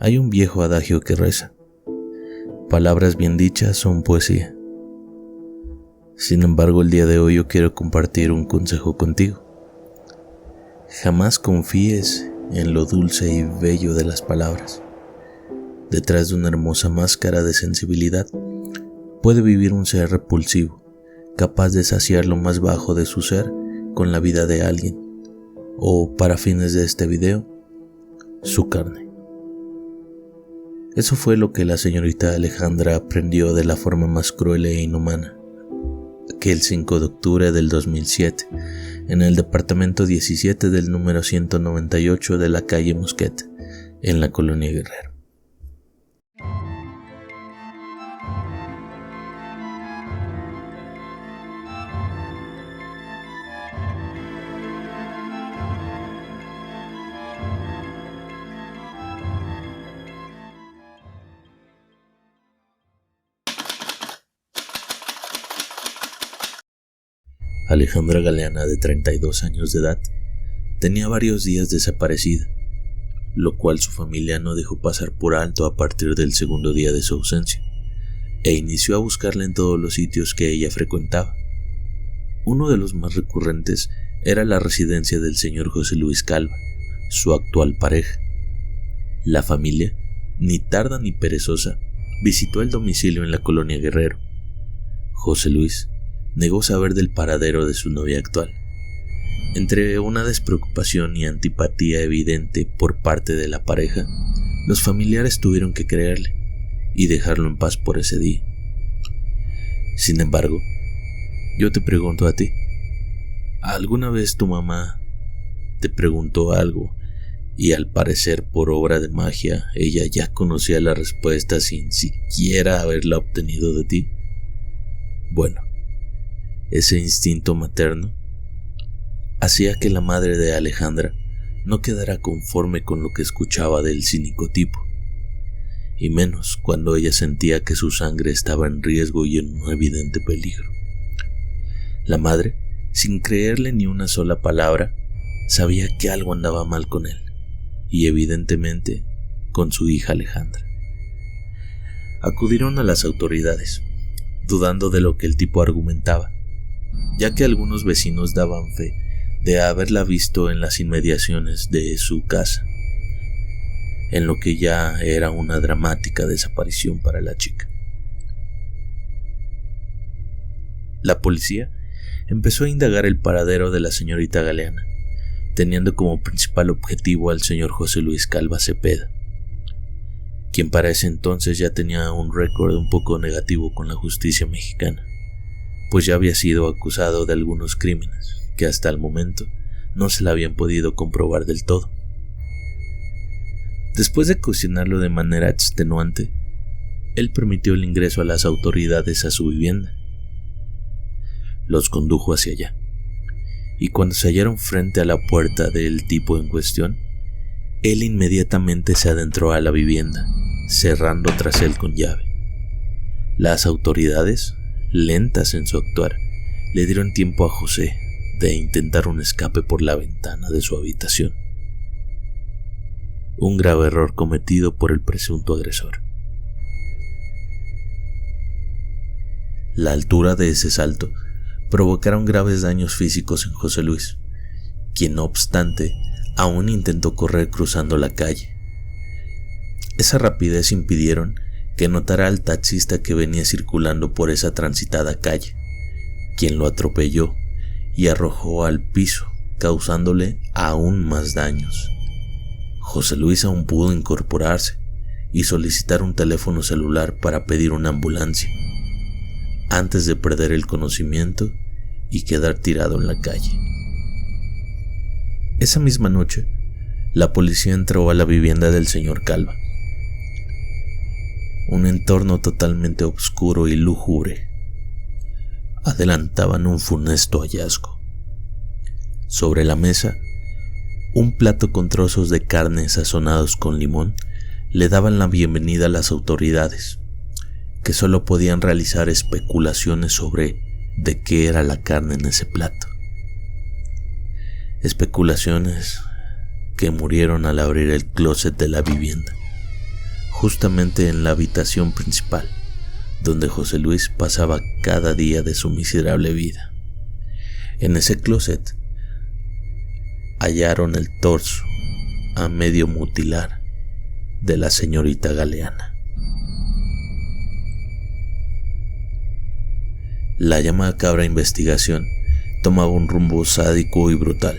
Hay un viejo adagio que reza: palabras bien dichas son poesía. Sin embargo, el día de hoy yo quiero compartir un consejo contigo. Jamás confíes en lo dulce y bello de las palabras. Detrás de una hermosa máscara de sensibilidad puede vivir un ser repulsivo, capaz de saciar lo más bajo de su ser con la vida de alguien, o, para fines de este video, su carne. Eso fue lo que la señorita Alejandra aprendió de la forma más cruel e inhumana, aquel 5 de octubre del 2007, en el departamento 17 del número 198 de la calle Mosquete, en la colonia Guerrero. Alejandra Galeana, de 32 años de edad, tenía varios días desaparecida, lo cual su familia no dejó pasar por alto a partir del segundo día de su ausencia, e inició a buscarla en todos los sitios que ella frecuentaba. Uno de los más recurrentes era la residencia del señor José Luis Calva, su actual pareja. La familia, ni tarda ni perezosa, visitó el domicilio en la colonia Guerrero. José Luis negó saber del paradero de su novia actual. Entre una despreocupación y antipatía evidente por parte de la pareja, los familiares tuvieron que creerle y dejarlo en paz por ese día. Sin embargo, yo te pregunto a ti, ¿alguna vez tu mamá te preguntó algo y al parecer por obra de magia ella ya conocía la respuesta sin siquiera haberla obtenido de ti? Bueno, ese instinto materno hacía que la madre de Alejandra no quedara conforme con lo que escuchaba del cínico tipo, y menos cuando ella sentía que su sangre estaba en riesgo y en un evidente peligro. La madre, sin creerle ni una sola palabra, sabía que algo andaba mal con él, y evidentemente con su hija Alejandra. Acudieron a las autoridades, dudando de lo que el tipo argumentaba, ya que algunos vecinos daban fe de haberla visto en las inmediaciones de su casa, en lo que ya era una dramática desaparición para la chica. La policía empezó a indagar el paradero de la señorita Galeana, teniendo como principal objetivo al señor José Luis Calva Cepeda, quien para ese entonces ya tenía un récord un poco negativo con la justicia mexicana, pues ya había sido acusado de algunos crímenes que hasta el momento no se le habían podido comprobar del todo. Después de cuestionarlo de manera extenuante, él permitió el ingreso a las autoridades a su vivienda. Los condujo hacia allá, y cuando se hallaron frente a la puerta del tipo en cuestión, él inmediatamente se adentró a la vivienda, cerrando tras él con llave. Las autoridades, lentas en su actuar, le dieron tiempo a José de intentar un escape por la ventana de su habitación. Un grave error cometido por el presunto agresor. La altura de ese salto provocaron graves daños físicos en José Luis, quien no obstante aún intentó correr cruzando la calle. Esa rapidez impidieron que notara al taxista que venía circulando por esa transitada calle, quien lo atropelló y arrojó al piso, causándole aún más daños. José Luis aún pudo incorporarse y solicitar un teléfono celular para pedir una ambulancia, antes de perder el conocimiento y quedar tirado en la calle. Esa misma noche, la policía entró a la vivienda del señor Calva. Un entorno totalmente oscuro y lúgubre adelantaban un funesto hallazgo. Sobre la mesa, un plato con trozos de carne sazonados con limón le daban la bienvenida a las autoridades, que solo podían realizar especulaciones sobre de qué era la carne en ese plato. Especulaciones que murieron al abrir el closet de la vivienda justamente en la habitación principal, donde José Luis pasaba cada día de su miserable vida. En ese closet hallaron el torso a medio mutilar de la señorita Galeana. La ya macabra investigación tomaba un rumbo sádico y brutal,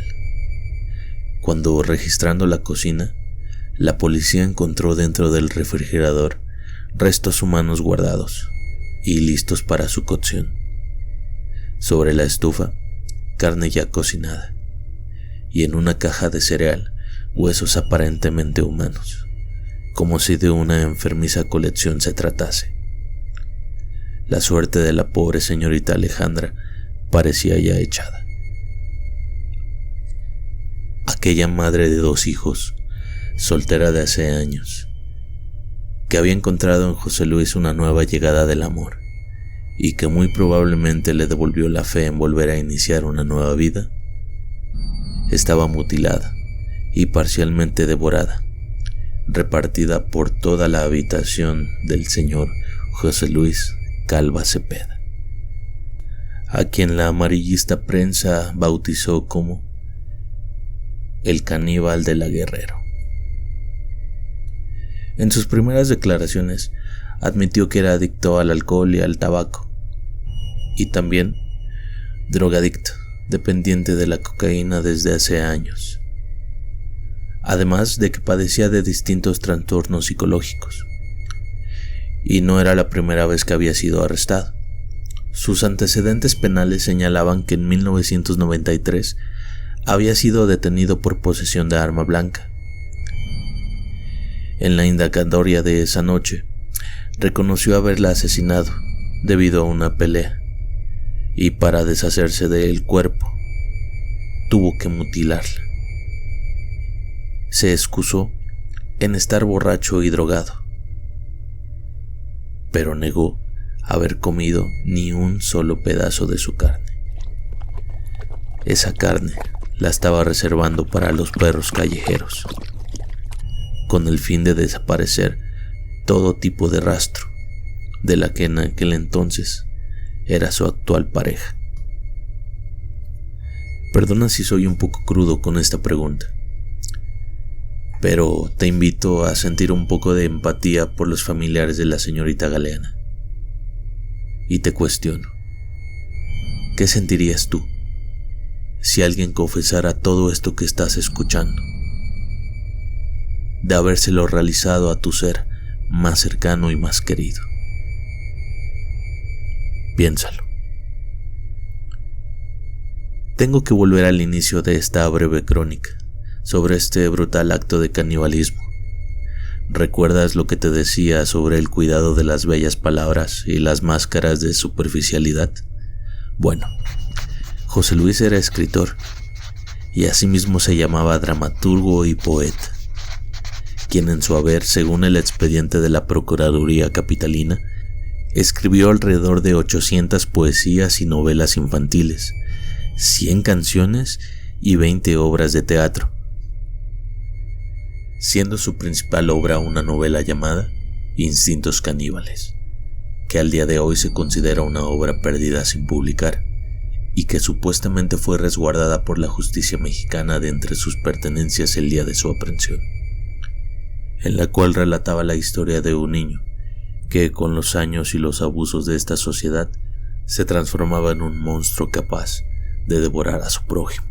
cuando, registrando la cocina, la policía encontró dentro del refrigerador restos humanos guardados y listos para su cocción. Sobre la estufa, carne ya cocinada, y en una caja de cereal, huesos aparentemente humanos, como si de una enfermiza colección se tratase. La suerte de la pobre señorita Alejandra parecía ya echada. Aquella madre de 2 hijos, soltera de hace años, que había encontrado en José Luis una nueva llegada del amor, y que muy probablemente le devolvió la fe en volver a iniciar una nueva vida, estaba mutilada y parcialmente devorada, repartida por toda la habitación del señor José Luis Calva Cepeda, a quien la amarillista prensa bautizó como el caníbal de la Guerrero. En sus primeras declaraciones admitió que era adicto al alcohol y al tabaco, y también drogadicto, dependiente de la cocaína desde hace años, además de que padecía de distintos trastornos psicológicos, y no era la primera vez que había sido arrestado. Sus antecedentes penales señalaban que en 1993 había sido detenido por posesión de arma blanca. En la indagatoria de esa noche, reconoció haberla asesinado debido a una pelea, y para deshacerse del cuerpo, tuvo que mutilarla. Se excusó en estar borracho y drogado, pero negó haber comido ni un solo pedazo de su carne. Esa carne la estaba reservando para los perros callejeros, con el fin de desaparecer todo tipo de rastro de la que en aquel entonces era su actual pareja. Perdona si soy un poco crudo con esta pregunta, pero te invito a sentir un poco de empatía por los familiares de la señorita Galeana. Y te cuestiono, ¿qué sentirías tú si alguien confesara todo esto que estás escuchando, de habérselo realizado a tu ser más cercano y más querido? Piénsalo. Tengo que volver al inicio de esta breve crónica sobre este brutal acto de canibalismo. ¿Recuerdas lo que te decía sobre el cuidado de las bellas palabras y las máscaras de superficialidad? Bueno, José Luis era escritor y asimismo se llamaba dramaturgo y poeta, quien en su haber, según el expediente de la Procuraduría Capitalina, escribió alrededor de 800 poesías y novelas infantiles, 100 canciones y 20 obras de teatro, siendo su principal obra una novela llamada Instintos Caníbales, que al día de hoy se considera una obra perdida sin publicar y que supuestamente fue resguardada por la justicia mexicana de entre sus pertenencias el día de su aprehensión, en la cual relataba la historia de un niño que con los años y los abusos de esta sociedad se transformaba en un monstruo capaz de devorar a su prójimo.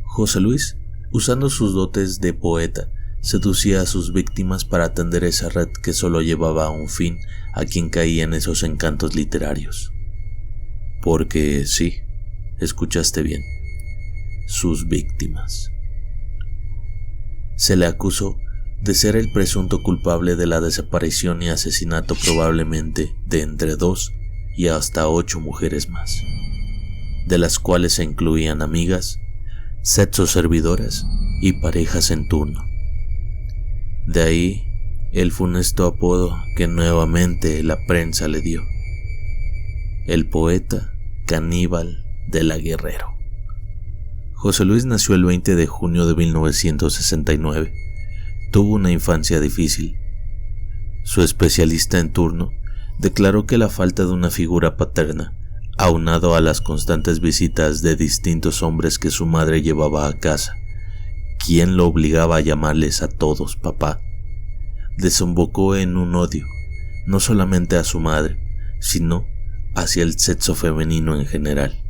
José Luis, usando sus dotes de poeta, seducía a sus víctimas para tender esa red que solo llevaba a un fin a quien caía en esos encantos literarios. Porque sí, escuchaste bien, sus víctimas. Se le acusó de ser el presunto culpable de la desaparición y asesinato probablemente de entre 2 y hasta 8 mujeres más, de las cuales se incluían amigas, sexoservidoras y parejas en turno. De ahí el funesto apodo que nuevamente la prensa le dio: el poeta caníbal de la Guerrero. José Luis nació el 20 de junio de 1969, tuvo una infancia difícil. Su especialista en turno declaró que la falta de una figura paterna, aunado a las constantes visitas de distintos hombres que su madre llevaba a casa, quien lo obligaba a llamarles a todos papá, desembocó en un odio, no solamente a su madre, sino hacia el sexo femenino en general.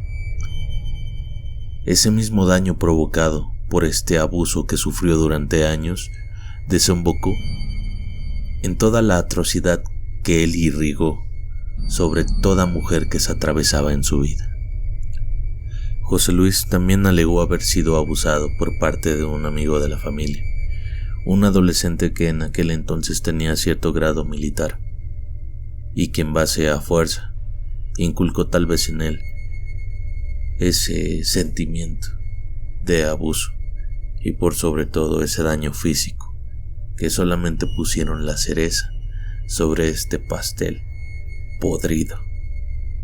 Ese mismo daño provocado por este abuso que sufrió durante años desembocó en toda la atrocidad que él irrigó sobre toda mujer que se atravesaba en su vida. José Luis también alegó haber sido abusado por parte de un amigo de la familia, un adolescente que en aquel entonces tenía cierto grado militar, y que en base a fuerza inculcó tal vez en él ese sentimiento de abuso y por sobre todo ese daño físico que solamente pusieron la cereza sobre este pastel podrido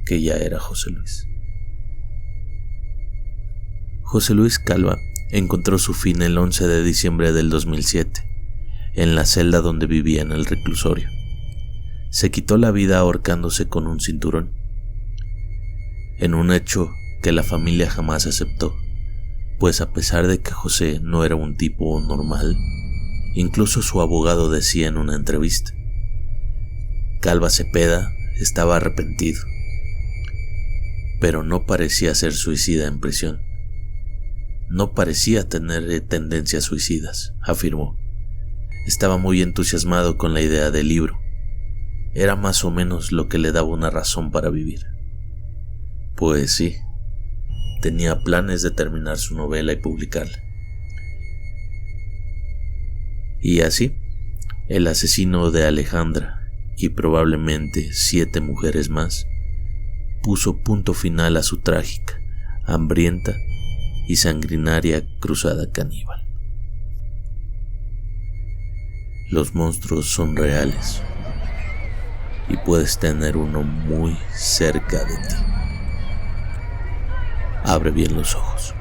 que ya era José Luis. José Luis Calva encontró su fin el 11 de diciembre del 2007, en la celda donde vivía en el reclusorio. Se quitó la vida ahorcándose con un cinturón, en un hecho que la familia jamás aceptó, pues a pesar de que José no era un tipo normal, incluso su abogado decía en una entrevista, Calva Cepeda estaba arrepentido, pero no parecía ser suicida en prisión. No parecía tener tendencias suicidas, afirmó. Estaba muy entusiasmado con la idea del libro. Era más o menos lo que le daba una razón para vivir. Pues sí, tenía planes de terminar su novela y publicarla. Y así, el asesino de Alejandra y probablemente 7 mujeres más puso punto final a su trágica, hambrienta y sanguinaria cruzada caníbal. Los monstruos son reales y puedes tener uno muy cerca de ti. Abre bien los ojos.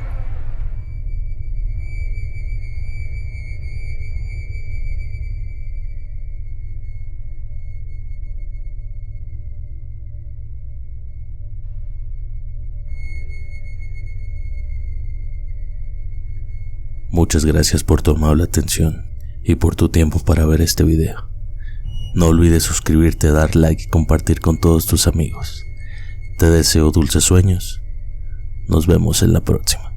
Muchas gracias por tu amable atención y por tu tiempo para ver este video. No olvides suscribirte, dar like y compartir con todos tus amigos. Te deseo dulces sueños. Nos vemos en la próxima.